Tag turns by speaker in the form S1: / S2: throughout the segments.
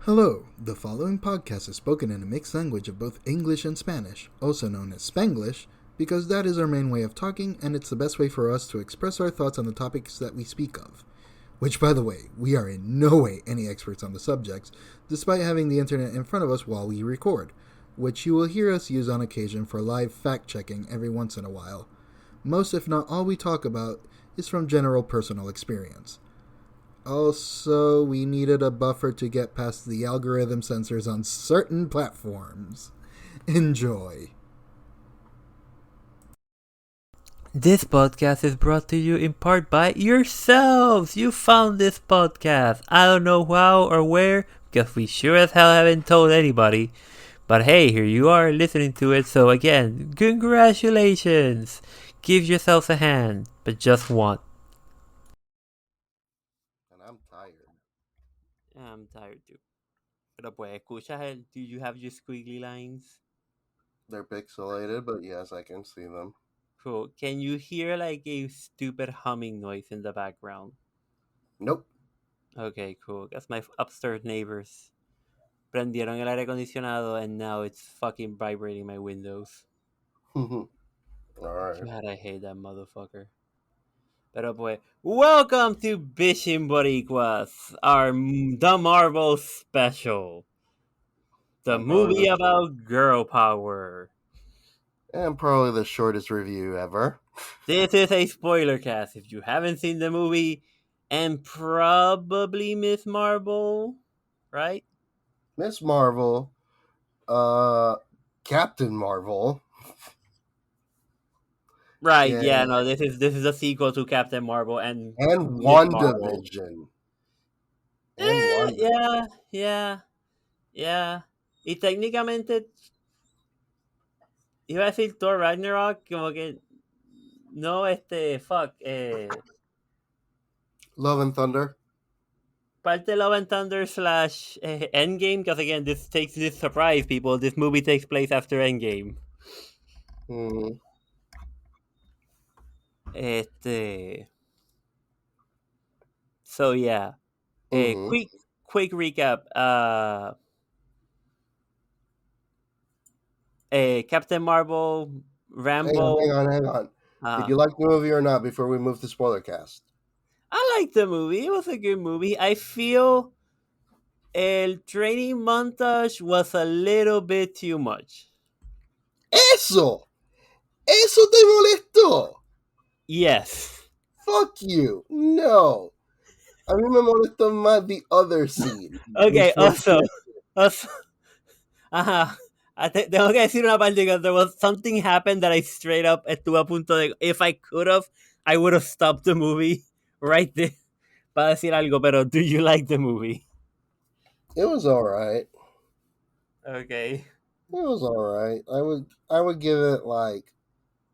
S1: Hello, the following podcast is spoken in a mixed language of both English and Spanish, also known as Spanglish, because that is our main way of talking and it's the best way for us to express our thoughts on the topics that we speak of. Which, by the way, we are in no way any experts on the subjects, despite having the internet in front of us while we record, which you will hear us use on occasion for live fact-checking every once in a while. Most, if not all we talk about, is from general personal experience. Also, we needed a buffer to get past the algorithm censors on certain platforms. Enjoy.
S2: This podcast is brought to you in part by yourselves. You found this podcast. I don't know how or where, because we sure as hell haven't told anybody. But hey, here you are listening to it. So again, congratulations. Give yourselves a hand, but just one.
S3: I'm tired.
S2: I'm tired too. Pero pues, escuchas do you have your squiggly lines?
S3: They're pixelated, but yes, I can see them.
S2: Cool. Can you hear like a stupid humming noise in the background?
S3: Nope.
S2: Okay, cool. That's my upstairs neighbors. Prendieron el aire acondicionado and now it's fucking vibrating my windows.
S3: Alright.
S2: God, I hate that motherfucker. Pero pues, welcome to Bichin Boricuas, the Marvel special. The movie about girl power.
S3: And probably the shortest review ever.
S2: This is a Spoilercast. If you haven't seen the movie, and probably Miss Marvel, right?
S3: Miss Marvel, Captain Marvel.
S2: Right, yeah, no, this is a sequel to Captain Marvel and
S3: WandaVision.
S2: Yeah. Y técnicamente iba a decir Thor Ragnarok, como que no,
S3: Love and Thunder.
S2: Parte Love and Thunder / Endgame, because again, this surprise people. This movie takes place after Endgame.
S3: Mm-hmm.
S2: So yeah, quick recap. Captain Marvel, Rambo.
S3: Hang on. Did you like the movie or not before we move to Spoilercast?
S2: I liked the movie. It was a good movie. I feel el training montage was a little bit too much.
S3: Eso te molestó.
S2: Yes.
S3: Fuck you. No. A mí me molestó más the other scene.
S2: Okay, also, tengo que decir una parte because there was something happened that I straight up estuve a punto de, if I could have, I would have stopped the movie right there para decir algo, pero do you like the movie?
S3: It was alright.
S2: Okay.
S3: It was alright. I would give it like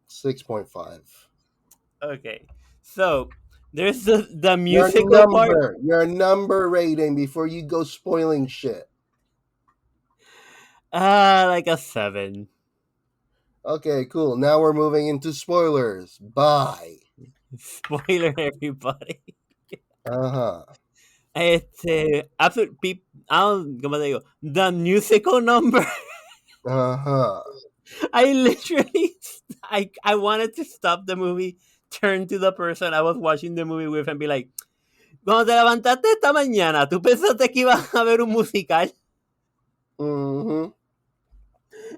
S3: 6.5.
S2: Okay. So there's the musical part.
S3: Your number rating before you go spoiling shit.
S2: Like a 7.
S3: Okay, cool. Now we're moving into spoilers. Bye.
S2: Spoiler, everybody.
S3: Absolute
S2: ¿cómo te digo? The musical number. I literally, I wanted to stop the movie, turn to the person I was watching the movie with and be like, cuando te levantaste esta mañana, ¿tú pensaste que ibas a ver un musical?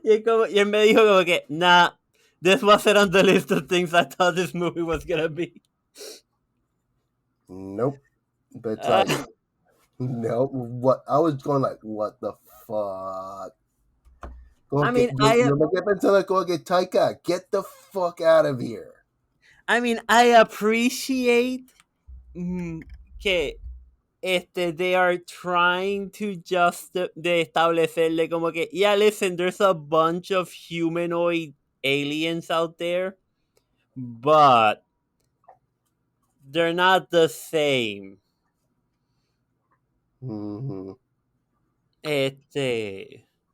S2: Y él me dijo como que, nah, this wasn't on the list of things I thought this movie was gonna be.
S3: Nope. But nope. What I was going like, what the fuck? Taika, get the fuck out of here.
S2: I mean, I appreciate que they are trying to just de establecerle como que, yeah, listen, there's a bunch of humanoid aliens out there, but they're not the same.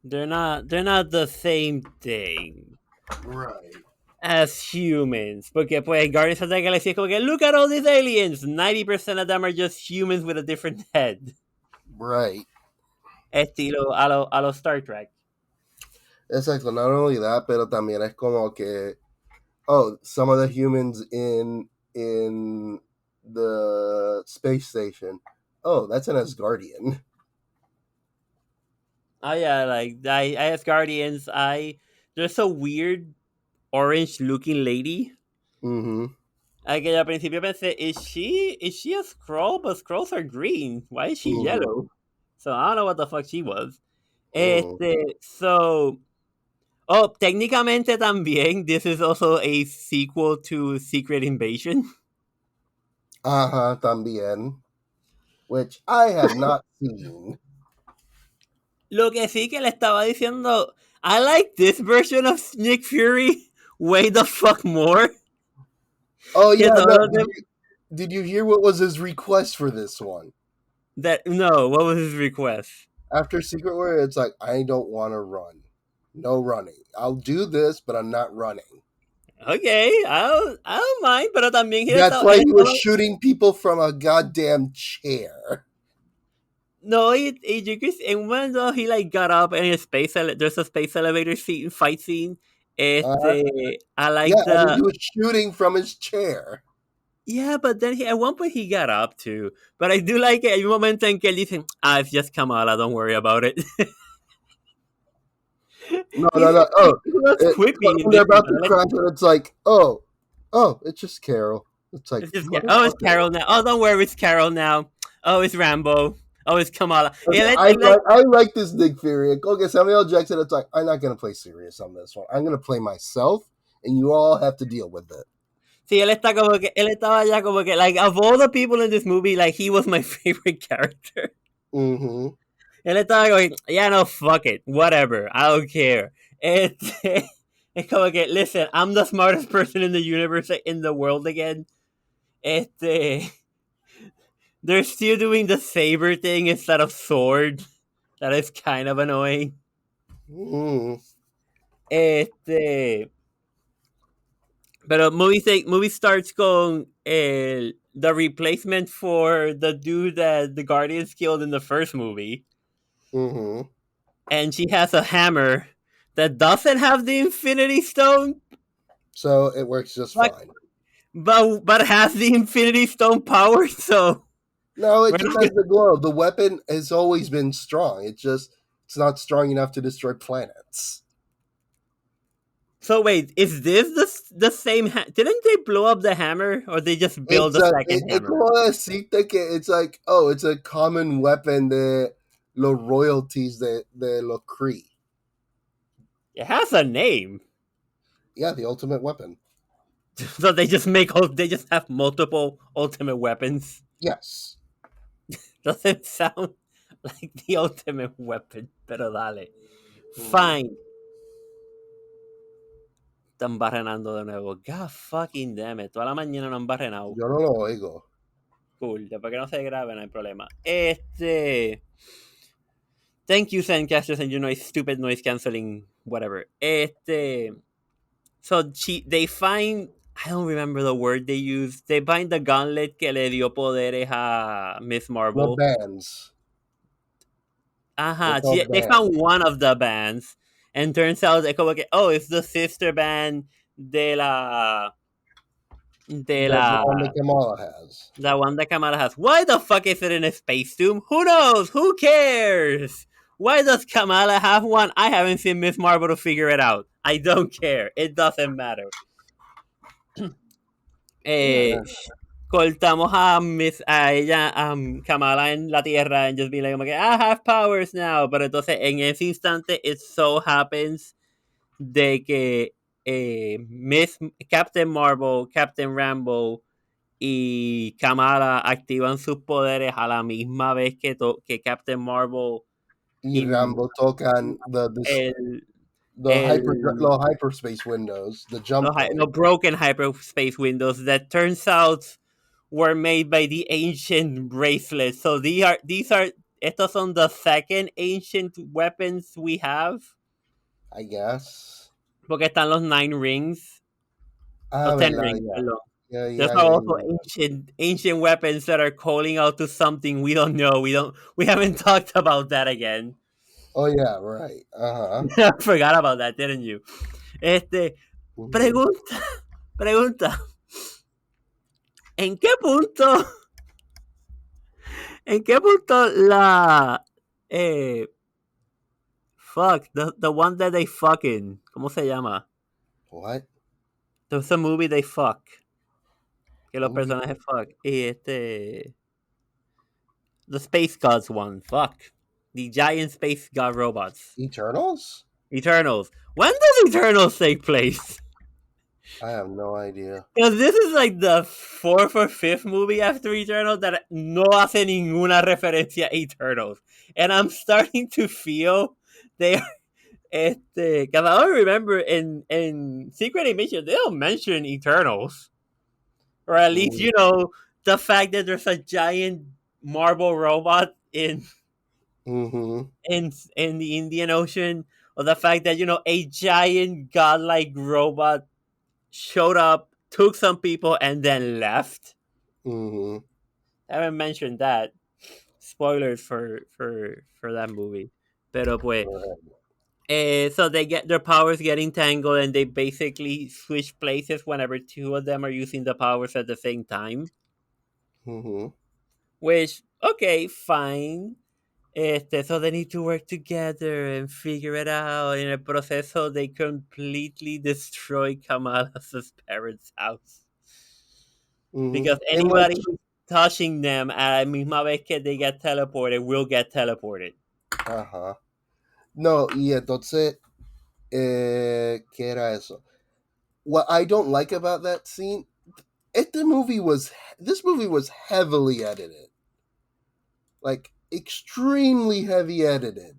S2: They're not the same thing.
S3: Right.
S2: As humans. Porque pues Guardians of the Galaxy es como que, look at all these aliens. 90% of them are just humans with a different head.
S3: Right.
S2: estilo a lo Star Trek.
S3: Exacto, not only that, pero también es como que, oh, some of the humans in the space station, oh, that's an Asgardian.
S2: Oh yeah, like I as Guardians, there's a weird orange looking lady.
S3: Mm-hmm.
S2: Que al principio pensé, is she a Skrull? But Skrulls are green. Why is she yellow? So I don't know what the fuck she was. So técnicamente también, this is also a sequel to Secret Invasion.
S3: También. Which I have not seen.
S2: Lo que sí que le estaba diciendo, I like this version of Nick Fury way the fuck more.
S3: Oh yeah, no, did you hear what was his request for this one?
S2: No, what was his request?
S3: After Secret Warrior, it's like, I don't want to run. No running. I'll do this, but I'm not running.
S2: Okay, I don't mind, pero también
S3: that's why he was shooting people from a goddamn chair.
S2: No, en un momento he like got up and there's a space elevator fight scene. I like
S3: and he was shooting from his chair.
S2: Yeah, but then at one point he got up too. But I do like it. Hay un momento en que él dice, it's just Kamala, don't worry about it.
S3: No. Oh, they're about to crash, and it's like, oh, it's just Carol. It's like,
S2: it's Carol now. Oh, don't worry, it's Carol now. Oh, it's Rambo. Oh, it's Kamala.
S3: Okay, I like this Nick Fury. Okay, Samuel Jackson, it's like, I'm not going to play serious on this one. I'm going to play myself, and you all have to deal with it.
S2: Sí, él estaba ya como que, like, of all the people in this movie, like, he was my favorite character.
S3: Mm-hmm.
S2: Él estaba going, yeah, no, fuck it, whatever, I don't care. Es como que, listen, I'm the smartest person in the universe, in the world again. They're still doing the saber thing instead of sword. That is kind of annoying.
S3: Mm.
S2: Pero movie starts con the replacement for the dude that the Guardians killed in the first movie.
S3: Mm-hmm.
S2: And she has a hammer that doesn't have the Infinity Stone.
S3: So it works just fine.
S2: But has the Infinity Stone power, so...
S3: No, it just has the glow. The weapon has always been strong. It's not strong enough to destroy planets.
S2: So wait, is this the same? Didn't they blow up the hammer, or they just build a second hammer?
S3: It's like, oh, it's a common weapon de los royalties de los Kree.
S2: It has a name.
S3: Yeah, the ultimate weapon.
S2: So they just have multiple ultimate weapons.
S3: Yes.
S2: Doesn't sound like the ultimate weapon, pero dale. Fine. Están barrenando de nuevo. God fucking damn it. Toda la mañana no han barrenado.
S3: Yo no lo oigo.
S2: Cool. Después que no se grabe, no hay problema. Thank you, Zancasters, and your stupid noise canceling whatever. So they find... I don't remember the word they used. They find the gauntlet que le dio poderes a Miss Marvel.
S3: The bands.
S2: They found one of the bands. And turns out, it's the sister band de la...
S3: The one that Kamala has.
S2: The one that Kamala has. Why the fuck is it in a space tomb? Who knows? Who cares? Why does Kamala have one? I haven't seen Miss Marvel to figure it out. I don't care. It doesn't matter. Cortamos a ella, Kamala en la Tierra, and just be like, I have powers now. Pero entonces, en ese instante, it so happens de que Captain Marvel, Captain Rambo y Kamala activan sus poderes a la misma vez que Captain Marvel
S3: y Rambo tocan los hyperspace windows, the jump.
S2: The broken hyperspace windows that turns out were made by the ancient bracelets. So estos son the second ancient weapons we have.
S3: I guess.
S2: Porque están los 9 rings. Los 10 rings, perdón. There's also ancient weapons that are calling out to something we don't know. We haven't talked about that again.
S3: Oh yeah, right.
S2: I forgot about that, didn't you? Pregunta, pregunta. ¿En qué punto? ¿En qué punto la fuck, the one that they fucking, ¿cómo se llama?
S3: What?
S2: There's a movie they fuck. Que los
S3: Movie?
S2: personajes fuck. Y the Space Gods one, fuck. The giant space god robots.
S3: Eternals?
S2: Eternals. When does Eternals take place?
S3: I have no idea.
S2: Because this is like the fourth or fifth movie after Eternals that no hace ninguna referencia a Eternals. And I'm starting to feel they are. Because I don't remember in Secret Invasion, they don't mention Eternals. Or at least, you know, the fact that there's a giant marble robot in
S3: Mm-hmm.
S2: in the Indian Ocean, or the fact that, you know, a giant godlike robot showed up, took some people, and then left.
S3: Mm-hmm.
S2: I haven't mentioned that. Spoilers for that movie. Pero pues, so they get their powers getting tangled, and they basically switch places whenever two of them are using the powers at the same time.
S3: Mm-hmm.
S2: Which, okay, fine. So they need to work together and figure it out. In el proceso, they completely destroy Kamala's parents' house.
S3: Mm-hmm.
S2: Because anybody who's touching them a la misma vez que they get teleported will get teleported.
S3: Ajá. No, y entonces, ¿qué era eso? What I don't like about that scene, this movie was heavily edited. Like, extremely heavy edited.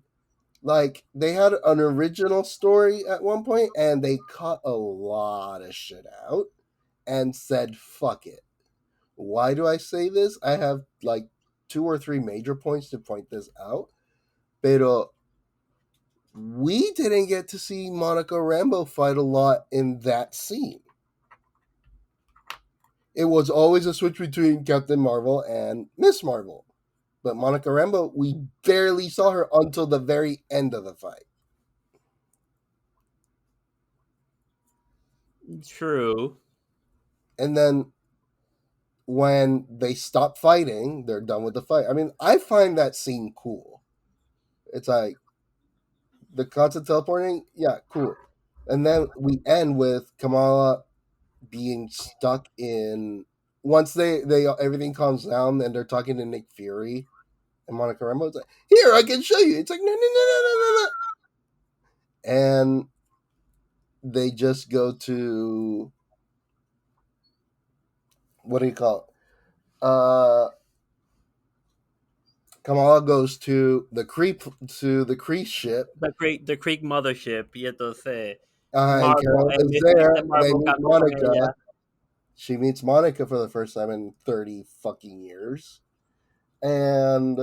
S3: Like, they had an original story at one point, and they cut a lot of shit out and said, fuck it. Why do I say this? I have, like, 2 or 3 major points to point this out. Pero we didn't get to see Monica Rambeau fight a lot in that scene. It was always a switch between Captain Marvel and Miss Marvel. But Monica Rambeau, we barely saw her until the very end of the fight.
S2: True.
S3: And then when they stop fighting, they're done with the fight. I mean, I find that scene cool. It's like the constant teleporting, yeah, cool. And then we end with Kamala being stuck in. Once they everything calms down and they're talking to Nick Fury and Monica Rambeau, it's like, here, I can show you. It's like, no. And they just go to, what do you call it? Kamala goes to the Kree ship.
S2: The Creek mothership. Y entonces,
S3: And Carol is there. They
S2: Marvel
S3: meet
S2: cambió con
S3: Monica.
S2: ella.
S3: She meets Monica for the first time in 30 fucking years. And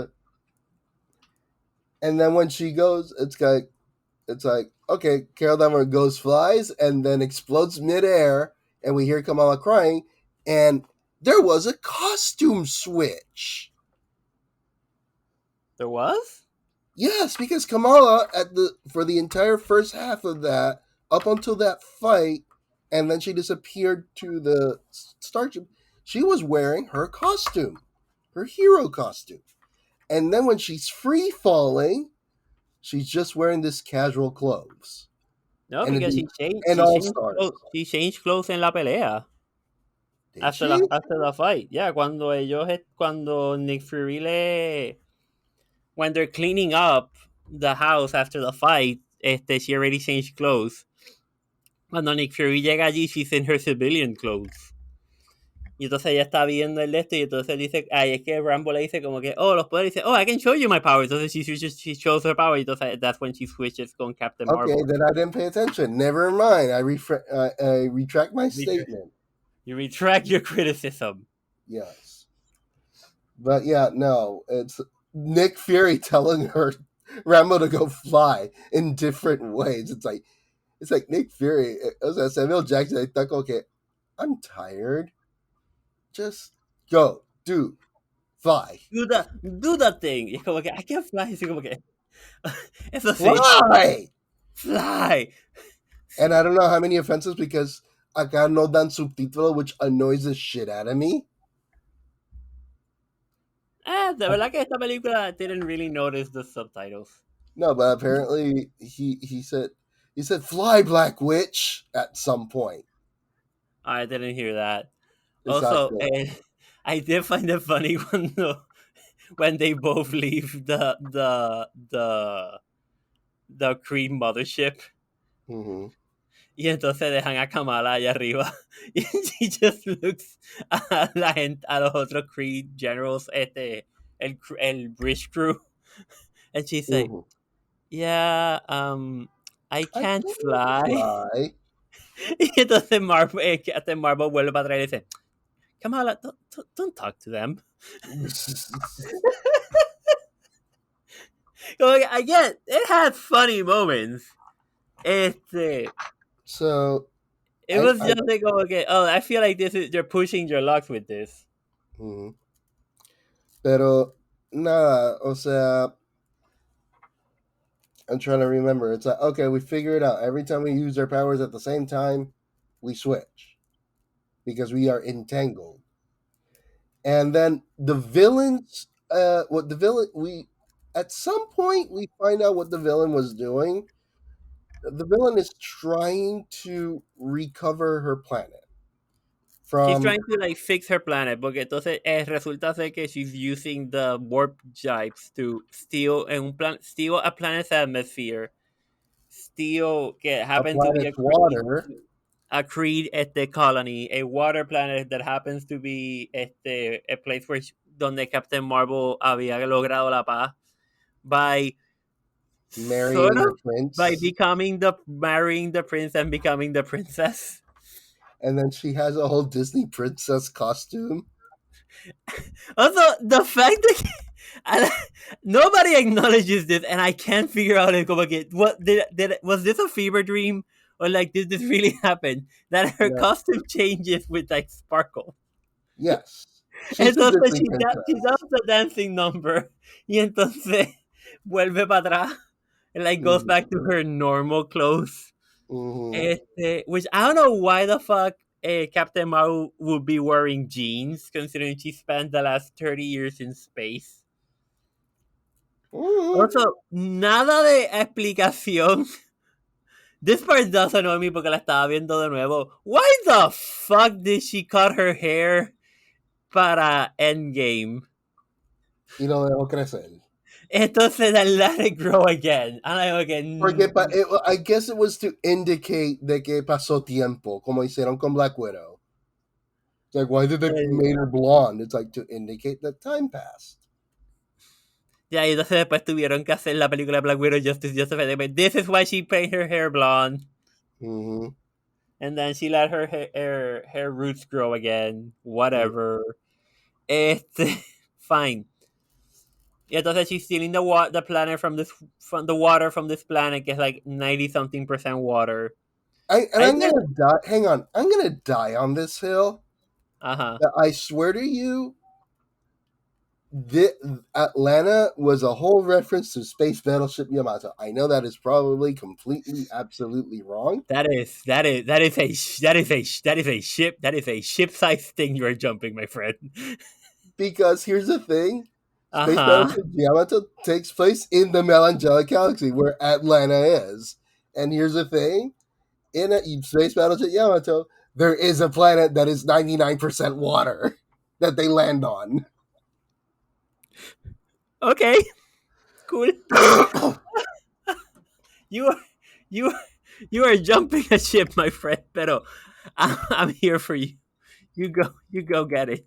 S3: then when she goes, it's like okay, Carol Danvers goes flies and then explodes midair, and we hear Kamala crying, and there was a costume switch.
S2: There was?
S3: Yes, because Kamala for the entire first half of that, up until that fight, and then she disappeared to the starship, she was wearing her costume, her hero costume. And then when she's free falling, she's just wearing this casual clothes.
S2: No,
S3: and
S2: because she changed clothes en la pelea.
S3: Did
S2: After
S3: she?
S2: the fight. Yeah, cuando Nick Fury when they're cleaning up the house after the fight, she already changed clothes. Cuando Nick Fury llega allí, she's in her civilian clothes. Y entonces ella está viendo el y entonces dice, es que Rambo le dice como que, los poderes, dice, I can show you my powers. Entonces she shows her power, y entonces that's when she switches con Captain Marvel.
S3: Okay, then I didn't pay attention. Never mind. I retract my statement.
S2: You retract your criticism.
S3: Yes. But yeah, no, it's Nick Fury telling her Rambo to go fly in different ways. It's like Nick Fury. O sea, Samuel Jackson está como que, I'm tired. Just go, fly.
S2: Do that thing. Y es como que, I can't fly. Así como que, Eso sí.
S3: Fly!
S2: Fly.
S3: And I don't know how many offenses because acá no dan subtítulo, which annoys the shit out of me.
S2: De verdad que esta película didn't really notice the subtitles.
S3: No, but apparently he said fly, Black Witch at some point.
S2: I didn't hear that.
S3: It's
S2: Also,
S3: not good.
S2: I did find it funny when they both leave the Creed mothership.
S3: Mhm.
S2: Y entonces dejan a Kamala allá arriba. Y she just looks a los otros Creed generals, el bridge crew. And she's like,
S3: Mhm.
S2: yeah, I can't fly.
S3: Fly.
S2: Y entonces Marvel vuelve para atrás y dice, Kamala, don't talk to them. Again, it had funny moments.
S3: So
S2: It was just like, okay, I feel like you're pushing your luck with this.
S3: mhm. Pero nada, o sea, I'm trying to remember. It's like, okay, we figure it out. Every time we use our powers at the same time, we switch because we are entangled. And then the villains, at some point we find out what the villain was doing. The villain is trying to recover her planet
S2: She's
S3: from
S2: trying to like fix her planet, porque entonces resulta ser que she's using the warp jibes to steal a planet's atmosphere, steal que
S3: a
S2: happen to be
S3: planet's water.
S2: a Creed colony, a water planet that happens to be a place where donde Captain Marvel había logrado la paz by
S3: Marrying
S2: sort of
S3: the prince.
S2: by marrying the prince and becoming the princess.
S3: And then she has a whole Disney princess costume.
S2: Also, the fact that nobody acknowledges this, and I can't figure out what was this a fever dream, or like did this really happen? That her costume changes with like sparkle.
S3: Yes.
S2: She's
S3: She's a
S2: entonces
S3: Disney
S2: she
S3: princess.
S2: does the dancing number, y entonces vuelve para atrás, and like goes back to her normal clothes. Which I don't know why the fuck Captain Marvel would be wearing jeans, considering she spent the last 30 years in space. Also, nada de explicación. This part does annoy me porque la estaba viendo de nuevo. Why the fuck did she cut her hair para Endgame?
S3: Y lo dejó crecer.
S2: Entonces, let it grow again. And I'm like,
S3: Porque I guess it was to indicate de que pasó tiempo, como hicieron con Black Widow. It's like, why did they make her blonde? It's like to indicate that time passed.
S2: Ya, y entonces después tuvieron que hacer la película Black Widow Justice. This is why she painted her hair blonde.
S3: Mm-hmm.
S2: And then she let her hair roots grow again. Whatever. Fine. Y entonces she's stealing the planet from the water from this planet, que es like 90-something% water.
S3: I'm gonna die. Hang on, I'm gonna die on this hill. I swear to you, Atlanta was a whole reference to Space Battleship Yamato. I know that is probably completely, absolutely wrong.
S2: That is a ship-sized thing you are jumping, my friend.
S3: Because here's the thing. Space Battleship Yamato takes place in the Melangelic Galaxy, where Atlanta is. And here's the thing. In Space Battleship Yamato, there is a planet that is 99% water that they land on.
S2: Okay. Cool. You are jumping a ship, my friend, pero I'm here for you. You go get it.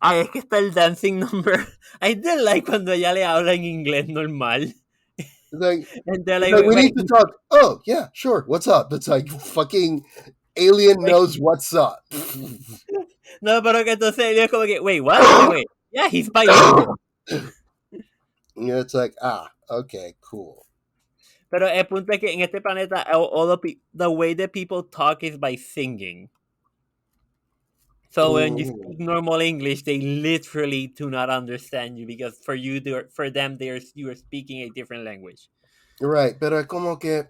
S2: Ay, es que está el dancing number. I did like cuando ella le habla en inglés normal.
S3: Like, we need to talk. Oh, yeah, sure. What's up? It's like fucking alien knows what's up.
S2: No, pero que entonces ella es como que, wait, what? Wait. Yeah, he's bilingual.
S3: Yeah, it's like, okay, cool.
S2: Pero el punto es que en este planeta, the way that people talk is by singing. So when you speak normal English, they literally do not understand you because for them, you are speaking a different language.
S3: Right, pero como que...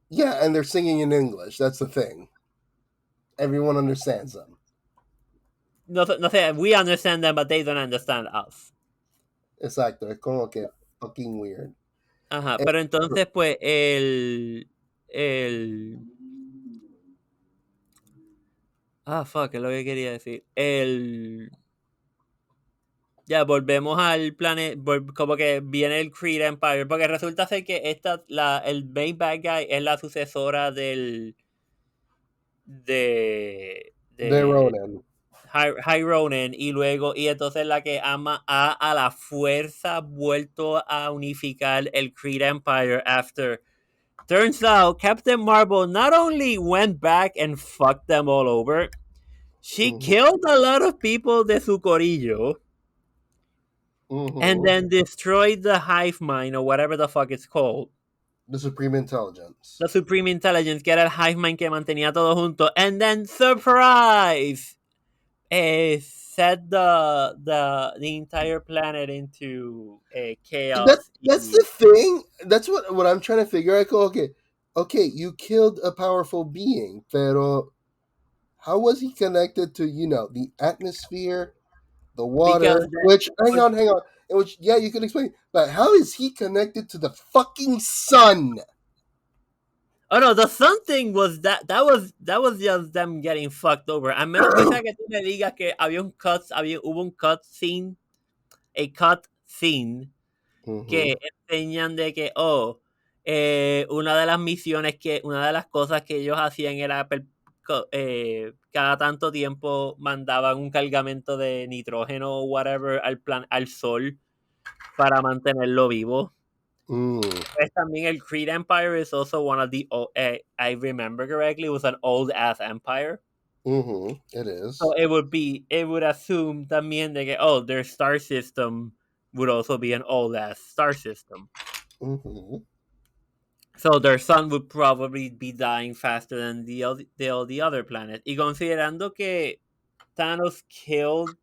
S3: Yeah, and they're singing in English. That's the thing. Everyone understands them.
S2: No sé, we understand them, but they don't understand us.
S3: Exacto, es como que fucking weird.
S2: Ajá, pero entonces, pues, fuck, es lo que quería decir. Ya, volvemos al planeta, como que viene el Creed Empire, porque resulta ser que el main bad guy es la sucesora de
S3: De Ronan.
S2: High Ronin, y entonces la que ha a la fuerza vuelto a unificar el Creed Empire after. Turns out Captain Marvel not only went back and fucked them all over, she killed a lot of people de su corillo. And then destroyed the hive mind, or whatever the fuck it's called.
S3: The Supreme Intelligence.
S2: The Supreme Intelligence, que era el hive mind que mantenía todo junto. And then, surprise! Set the entire planet into chaos.
S3: That's the thing. That's what I'm trying to figure out. Okay, you killed a powerful being, pero how was he connected to, the atmosphere, the water, hang on, which, yeah, you can explain, but how is he connected to the fucking sun?
S2: Oh no, the sun thing was that was just them getting fucked over. A menos que sea que tú me digas que hubo un cut scene que enseñan de que una de las misiones una de las cosas que ellos hacían era cada tanto tiempo mandaban un cargamento de nitrógeno o whatever al sol para mantenerlo vivo. Pues también el Creed Empire is also one of the I remember correctly, it was an old ass empire.
S3: It is.
S2: So it would assume también de que their star system would also be an old ass star system. So their sun would probably be dying faster than the other planet. Y considerando que Thanos killed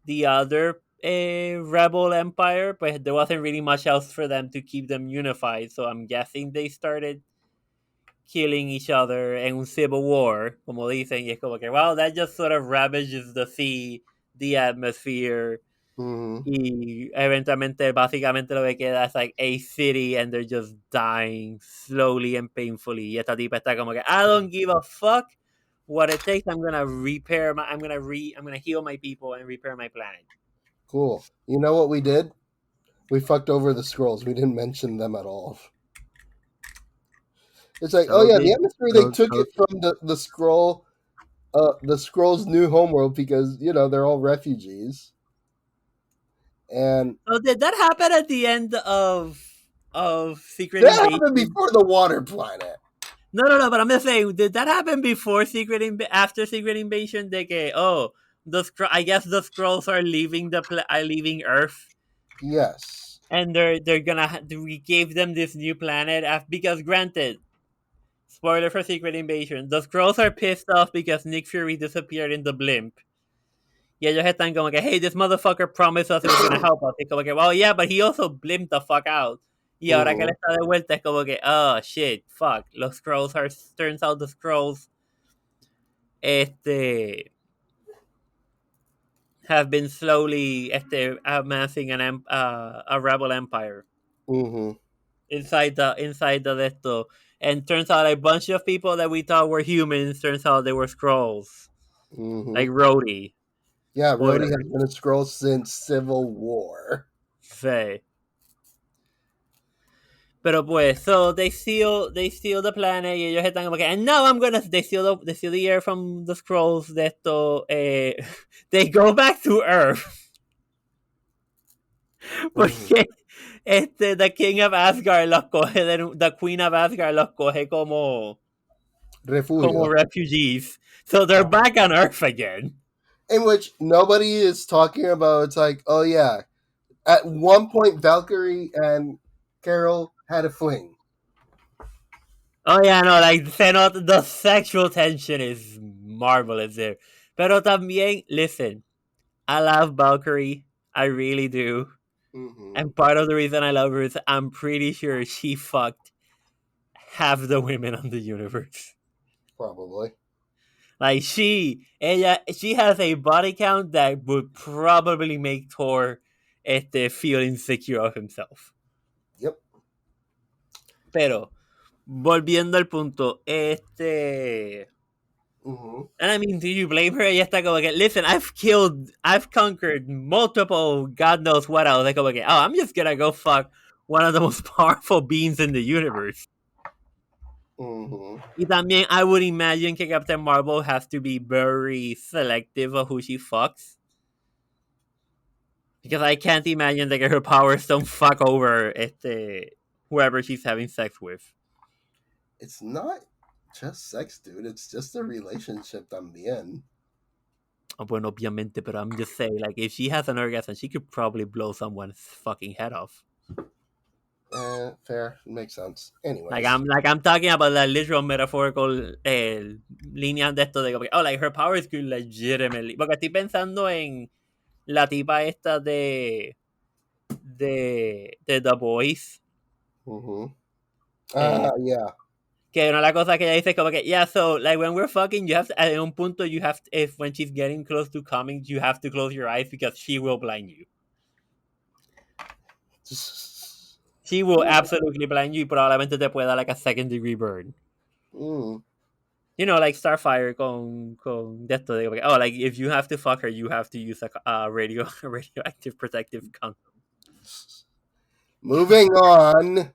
S2: the other rebel empire, but there wasn't really much else for them to keep them unified. So I'm guessing they started killing each other en un civil war, como dicen. Y es como que, well, that just sort of ravages the sea, the atmosphere. Y eventualmente, básicamente lo que queda es like a city and they're just dying slowly and painfully. Y esta tipa está como que, I don't give a fuck what it takes. I'm gonna heal my people and repair my planet.
S3: Cool. You know what we did? We fucked over the scrolls. We didn't mention them at all. It's like, the atmosphere, they took it from the scroll, the scroll's new homeworld because, they're all refugees. And
S2: so did that happen at the end of Secret
S3: Invasion?
S2: That
S3: happened before the water planet.
S2: No, but I'm just saying, did that happen before after Secret Invasion? De que, I guess the scrolls are leaving leaving Earth.
S3: Yes.
S2: And we gave them this new planet because, granted, spoiler for Secret Invasion, the scrolls are pissed off because Nick Fury disappeared in the blimp. Y ellos están como que, hey, this motherfucker promised us he was going to help us. Y como que, well, yeah, but he also blimped the fuck out. Y ahora que él está de vuelta es como que, oh, shit, fuck. Turns out the scrolls have been slowly amassing a rebel empire. Inside the esto. And turns out a bunch of people that we thought were humans, turns out they were scrolls. Like Rhodey.
S3: Yeah, Rhodey has been a scroll since Civil War.
S2: Sí. Pero pues, so they steal the planet y ellos están como que, and now they steal the air from the scrolls de esto, they go back to Earth. Porque the King of Asgard los coge, the Queen of Asgard los coge como refugees. So they're back on Earth again.
S3: In which nobody is talking about. It's like, oh yeah, at one point Valkyrie and Carol had a fling.
S2: Oh yeah, no, like the sexual tension is Marvel is there. Pero también, listen, I love Valkyrie. I really do.
S3: Mm-hmm.
S2: And part of the reason I love her is I'm pretty sure she fucked half the women on the universe.
S3: Probably.
S2: Like she has a body count that would probably make Thor feel insecure of himself.
S3: Yep.
S2: Pero, volviendo al punto,
S3: Mm-hmm.
S2: and I mean, do you blame her? Ella está como que, listen, I've conquered multiple, God knows what else. Like, como que, oh, I'm just gonna go fuck one of the most powerful beings in the universe.
S3: Mm-hmm.
S2: Y también, I would imagine que Captain Marvel has to be very selective of who she fucks. Because I can't imagine that her powers don't fuck over whoever she's having sex with.
S3: It's not just sex, dude. It's just a relationship también.
S2: Bueno, obviamente, but I'm just saying, like, if she has an orgasm, she could probably blow someone's fucking head off.
S3: Fair. Makes sense. Anyways.
S2: Like I'm talking about the literal metaphorical líneas de esto de como que, oh, like her powers could legitimately. Porque estoy pensando en la tipa esta de The Boys.
S3: Mm-hmm. Yeah.
S2: Que una de las cosas que ella dice es como que, yeah, so, like, when we're fucking, you have to, at un punto, you have to, if when she's getting close to coming, you have to close your eyes because she will blind you. She will absolutely blind you y probablemente te pueda like a second-degree burn.
S3: Mm.
S2: You know, like Starfire con de esto de, oh, like, if you have to fuck her, you have to use a radioactive protective condom.
S3: Moving on.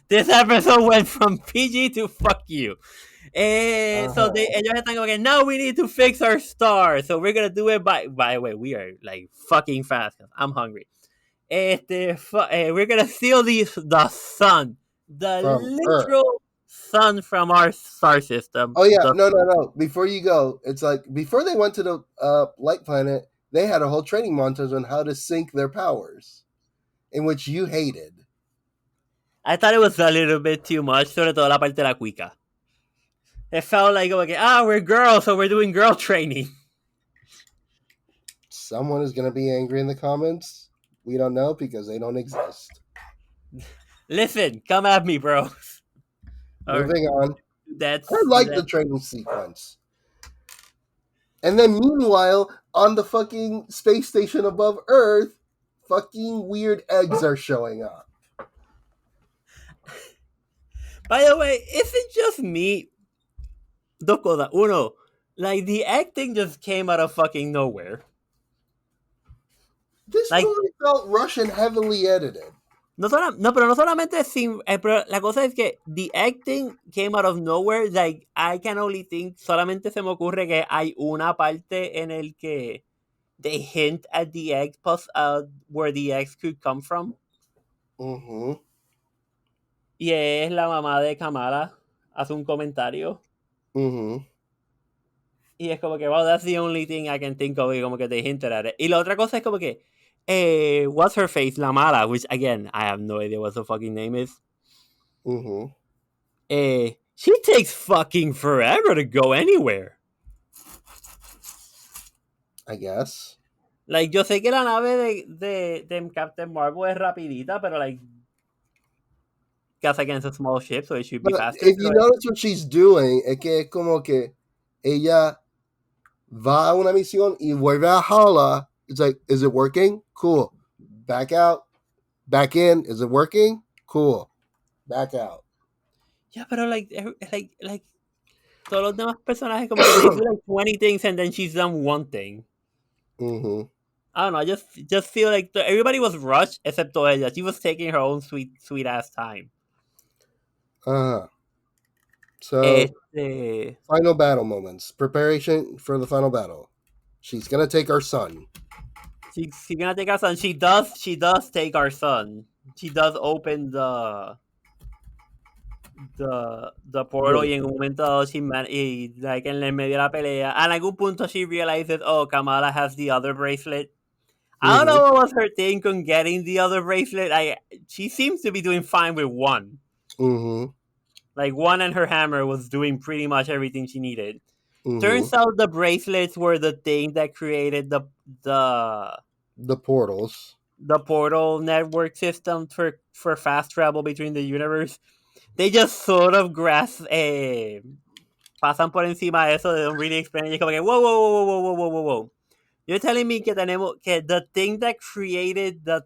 S2: This episode went from PG to fuck you. So ellos están como que, now we need to fix our star. So we're going to do it by the way, we are like fucking fast. I'm hungry. We're going to steal the sun. The
S3: From
S2: literal sun from our star system.
S3: Oh, yeah. No. Before you go, it's like, before they went to the light planet, they had a whole training montage on how to sync their powers, in which you hated.
S2: I thought it was a little bit too much, sobre todo la parte de la cuica. It felt like, we're girls, so we're doing girl training.
S3: Someone is going to be angry in the comments. We don't know because they don't exist.
S2: Listen, come at me, bro.
S3: Moving on. I like
S2: the
S3: the training sequence. And then meanwhile, on the fucking space station above Earth, fucking weird eggs are showing up.
S2: By the way, is it just me? Dos cosas. Uno, like the acting just came out of fucking nowhere.
S3: This movie felt Russian heavily edited.
S2: Pero no solamente sin. Pero la cosa es que the acting came out of nowhere. Like, I can only think. Solamente se me ocurre que hay una parte en el que they hint at the egg, where the eggs could come from.
S3: Mm-hmm.
S2: Y es la mamá de Kamala. Hace un comentario.
S3: Mm-hmm.
S2: Y es como que, wow, that's the only thing I can think of. Y como que they hinted at it. Y la otra cosa es como que, what's her face? La mala, which again, I have no idea what the fucking name is.
S3: Mm-hmm.
S2: She takes fucking forever to go anywhere.
S3: I guess.
S2: Like, yo sé que la nave de Captain Marvel es rapidita, pero like, because again, it's a small ship, so it should be faster.
S3: If you notice what she's doing, es que es como que ella va a una misión y vuelve a jalar. It's like, is it working? Cool. Back out. Back in. Is it working? Cool. Back out.
S2: Yeah, pero like todos los demás personajes como que they do like 20 things and then she's done one thing.
S3: Mm-hmm.
S2: I don't know. I just feel like everybody was rushed except ella. She was taking her own sweet ass time.
S3: So, final battle moments. Preparation for the final battle. She's gonna take our son.
S2: She's gonna take our son. She does take our son. She does open the portal y en un momento dado like en el medio de la pelea. And en algún punto she realizes, oh, Kamala has the other bracelet. I don't know what was her thing on getting the other bracelet. She seems to be doing fine with one.
S3: Mm-hmm.
S2: Like, one and her hammer was doing pretty much everything she needed. Turns out the bracelets were the thing that created the
S3: portals.
S2: the portal network system for fast travel between the universe. They just sort of pasan por encima de eso, they don't really explain it. Y es como que, whoa. You're telling me que the thing that created the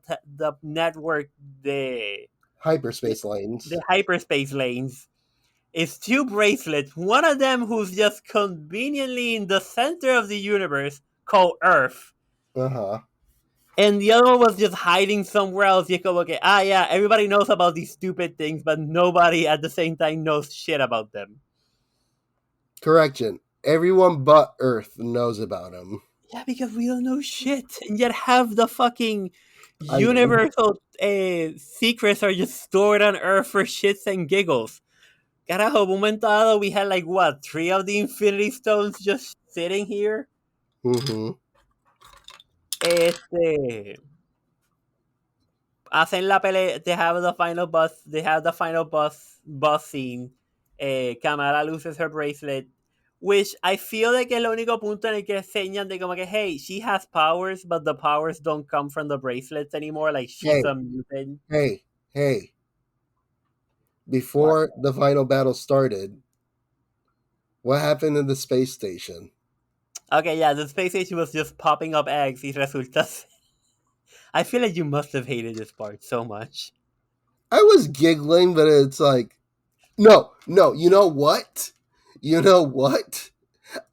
S2: network, the
S3: hyperspace lanes,
S2: is two bracelets. One of them who's just conveniently in the center of the universe called Earth. And the other one was just hiding somewhere else. Y como que, yeah, everybody knows about these stupid things, but nobody at the same time knows shit about them.
S3: Correction. Everyone but Earth knows about them.
S2: Yeah, because we don't know shit. And yet half the fucking universal secrets are just stored on Earth for shits and giggles. Carajo, momento dado, we had 3 of the Infinity Stones just sitting here? Hacen la pelea, they have the final bus scene. Kamala loses her bracelet, which I feel like es el único punto en el que enseñan de como que, hey, she has powers, but the powers don't come from the bracelets anymore, like she's a mutant.
S3: Hey. Before the final battle started, what happened in the space station?
S2: Okay, yeah, the space station was just popping up eggs y resulta. I feel like you must have hated this part so much.
S3: I was giggling, but it's like, no, you know what?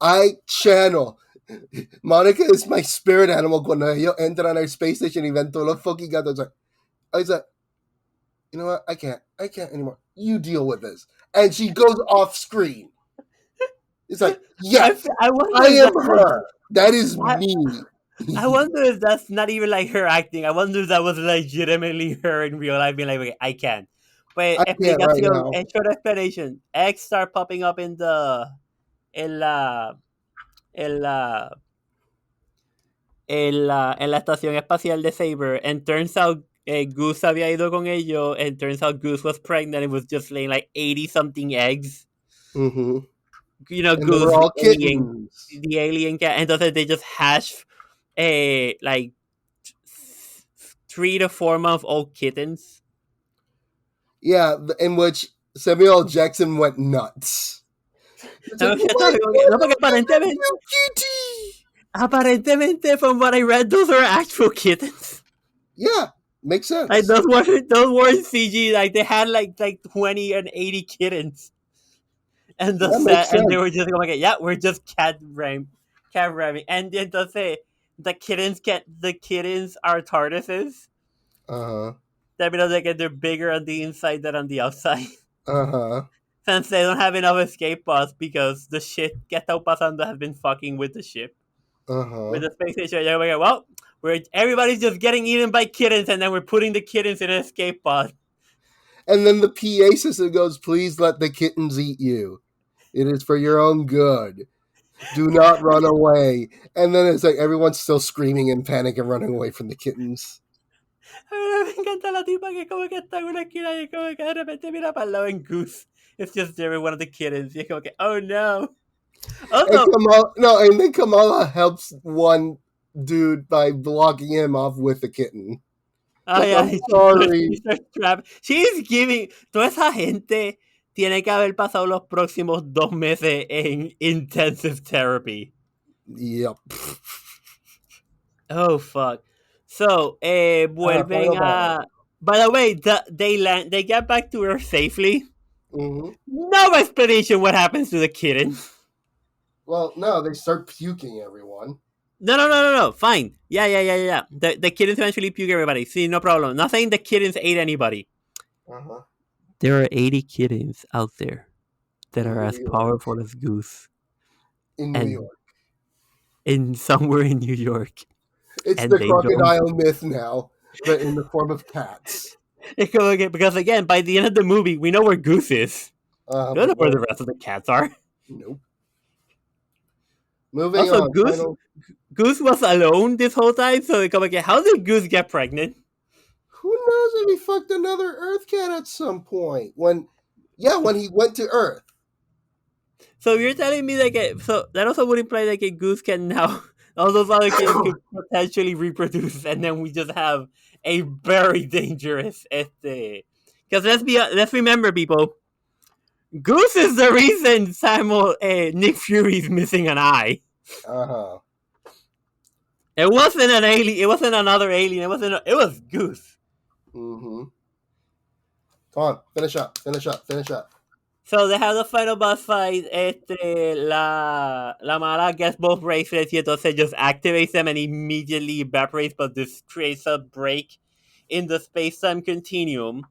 S3: I channel. Monica is my spirit animal cuando ellos entran al space station y ven todos los fucking gatos. I was like, you know what? I can't anymore. You deal with this. And she goes off screen. It's like, yes, I am her. That is me.
S2: I wonder if that's not even like her acting. I wonder if that was legitimately her in real life being like, okay, I can't. But explicación, right, short explanation. Eggs start popping up in la estación espacial de Saber, and turns out Goose había ido con ellos, and turns out Goose was pregnant and was just laying 80-something eggs.
S3: You
S2: know, and Goose,
S3: all
S2: the alien cat. Entonces they just hatch 3 to 4 month old kittens.
S3: Yeah, in which Samuel Jackson went nuts.
S2: Aparentemente, from what I read, those are actual kittens.
S3: Yeah, makes sense.
S2: Those weren't CG. They had 20 and 80 kittens. And and they were just like, yeah, we're just cat ramming. And entonces the kittens are tortoises. That means they're bigger on the inside than on the outside. Since they don't have enough escape pods because the shit que está pasando has been fucking with the ship. With the space station. You're like, well, everybody's just getting eaten by kittens, and then we're putting the kittens in an escape pod.
S3: And then the PA system goes, please let the kittens eat you. It is for your own good. Do not run away. And then it's like everyone's still screaming in panic and running away from the kittens.
S2: Me encanta la tipa que como que está en una esquina y como que de repente mira para el lado en Goose. It's just every one of the kittens. Y es como que, oh no.
S3: And then Kamala helps one dude by blocking him off with the kitten.
S2: Oh, yeah. I'm sorry. She's giving... Toda esa gente tiene que haber pasado los próximos 2 meses en intensive therapy.
S3: Yep.
S2: Oh, fuck. So, vuelven a... By the way, they get back to Earth safely. No explanation what happens to the kittens.
S3: Well, no, they start puking everyone.
S2: No. Fine. Yeah. The kittens eventually puke everybody. See, no problem. Not saying the kittens ate anybody. There are 80 kittens out there that are as powerful as Goose.
S3: In New York.
S2: Somewhere in New York.
S3: It's the crocodile myth now, but in the form of cats.
S2: Because again, by the end of the movie, we know where Goose is. We don't know where the rest of the cats are.
S3: Nope. Moving on.
S2: Goose was alone this whole time, so how did Goose get pregnant?
S3: Who knows if he fucked another Earth cat at some point? When he went to Earth.
S2: So you're telling me that also would imply that Goose can now all those other kids could potentially reproduce, and then we just have a very dangerous este. Because let's remember, people, Goose is the reason Nick Fury's missing an eye.
S3: Uh-huh.
S2: It wasn't an alien. It wasn't another alien. It was Goose.
S3: Mm-hmm. Come on, finish up.
S2: So they have the final boss fight. La mala gets both bracelets y entonces just activates them and immediately evaporates, but this creates a break in the space-time continuum.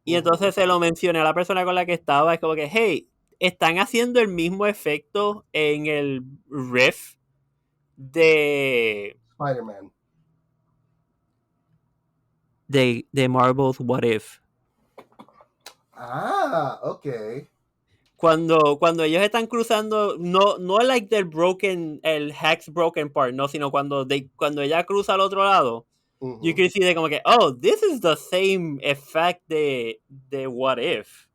S2: Y entonces se lo mencioné a la persona con la que estaba. Es como que, hey, están haciendo el mismo efecto en el riff de
S3: Spider-Man.
S2: de Marvel's What If.
S3: Ah, okay.
S2: Cuando ellos están cruzando, no like el hex broken part, no, sino cuando ella cruza al otro lado, you can see como que, oh, this is the same effect de What If.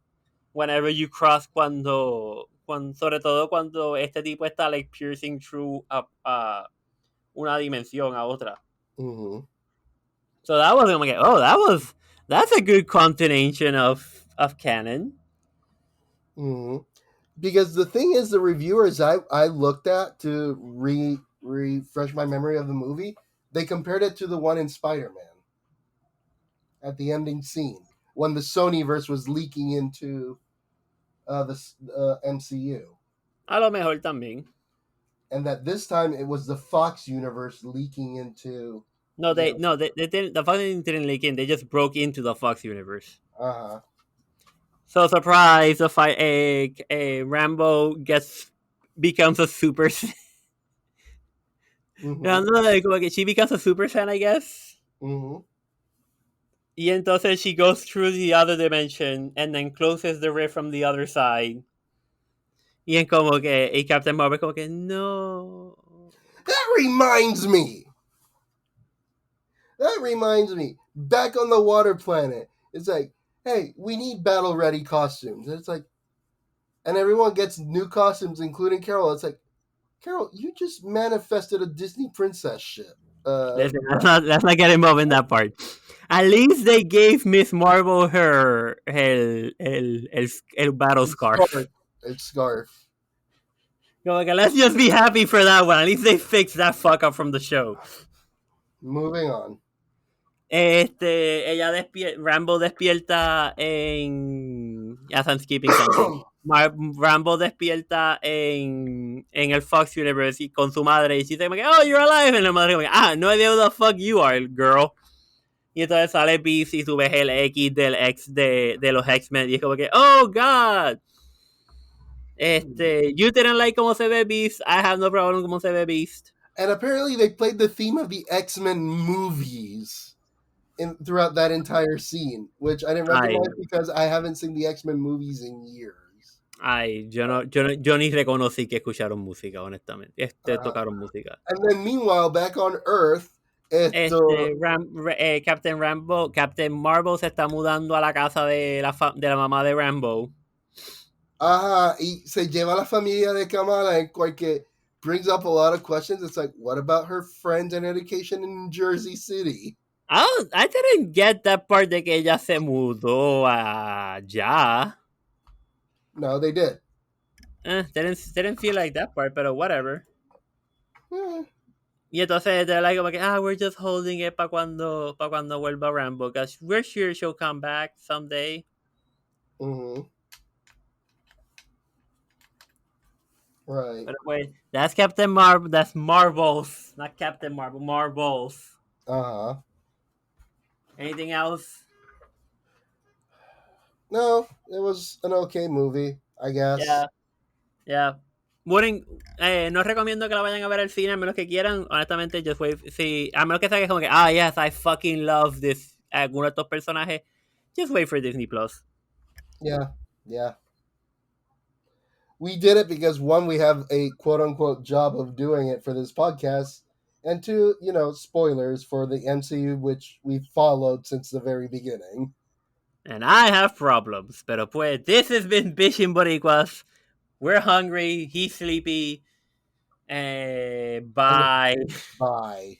S2: Whenever you cross cuando sobre todo cuando este tipo está like piercing through a una dimensión a otra. So that was like, oh, that's a good continuation of canon.
S3: Because the thing is, the reviewers I looked at to refresh my memory of the movie, they compared it to the one in Spider-Man at the ending scene when the Sonyverse was leaking into the MCU.
S2: A lo mejor también.
S3: And that this time it was the Fox universe leaking into.
S2: They didn't. The Fox didn't leak in. They just broke into the Fox universe. So surprise! Rambo becomes a super. Como que she becomes a super fan, I guess. Y entonces she goes through the other dimension and then closes the rift from the other side. Y es como que Captain Marvel como que no.
S3: That reminds me. Back on the water planet, it's like, hey, we need battle-ready costumes. And it's like, and everyone gets new costumes, including Carol. It's like, Carol, you just manifested a Disney princess ship.
S2: Let's not get involved in that part. At least they gave Miss Marvel her el battle scarf.
S3: It's scarf.
S2: Okay, let's just be happy for that one. At least they fixed that fuck up from the show.
S3: Moving on.
S2: Rambo despierta en... As I'm skipping something. Rambo despierta en el Fox Universe y con su madre y dice, oh, you're alive. Y la madre dice, no idea who the fuck you are, girl. Y entonces sale Beast y tú ves el X del ex de los X-Men y es como que, oh, God. You didn't like cómo se ve Beast. I have no problem cómo se ve Beast.
S3: And apparently they played the theme of the X-Men movies throughout that entire scene, which I didn't recognize because I haven't seen the X-Men movies in years.
S2: Yo ni reconocí que escucharon música, honestamente. Tocaron música.
S3: And then meanwhile, back on Earth,
S2: Captain Marvel se está mudando a la casa de la mamá de Rambo.
S3: Y se lleva la familia de Kamala, and que brings up a lot of questions. It's like, what about her friends and education in Jersey City?
S2: I didn't get that part de que ella se mudó allá.
S3: No, they did.
S2: Didn't feel like that part, but whatever. Y entonces they're like, we're just holding it para cuando vuelva Rambo, because we're sure she'll come back someday.
S3: Right.
S2: But wait, that's Captain Marvel. That's Marvels, not Captain Marvel. Marvels. Anything else?
S3: No, it was an okay movie, I guess.
S2: Yeah. No recomiendo que la vayan a ver al cine a menos que quieran. Honestamente, just wait. Sí, a menos que sea como que, yes, I fucking love this. Alguno de estos personajes. Just wait for Disney Plus.
S3: Yeah. We did it because, one, we have a quote-unquote job of doing it for this podcast, and two, spoilers for the MCU, which we've followed since the very beginning.
S2: And I have problems, pero pues, this has been Bichin Boricuas. We're hungry. He's sleepy. Bye.
S3: Bye.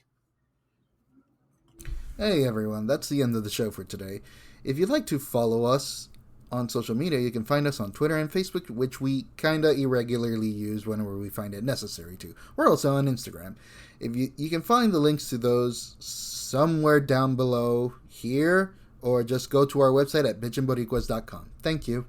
S1: Hey everyone, that's the end of the show for today. If you'd like to follow us on social media, you can find us on Twitter and Facebook, which we kinda irregularly use whenever we find it necessary to. We're also on Instagram. If you can find the links to those somewhere down below here, or just go to our website at bichinboricuas.com. Thank you.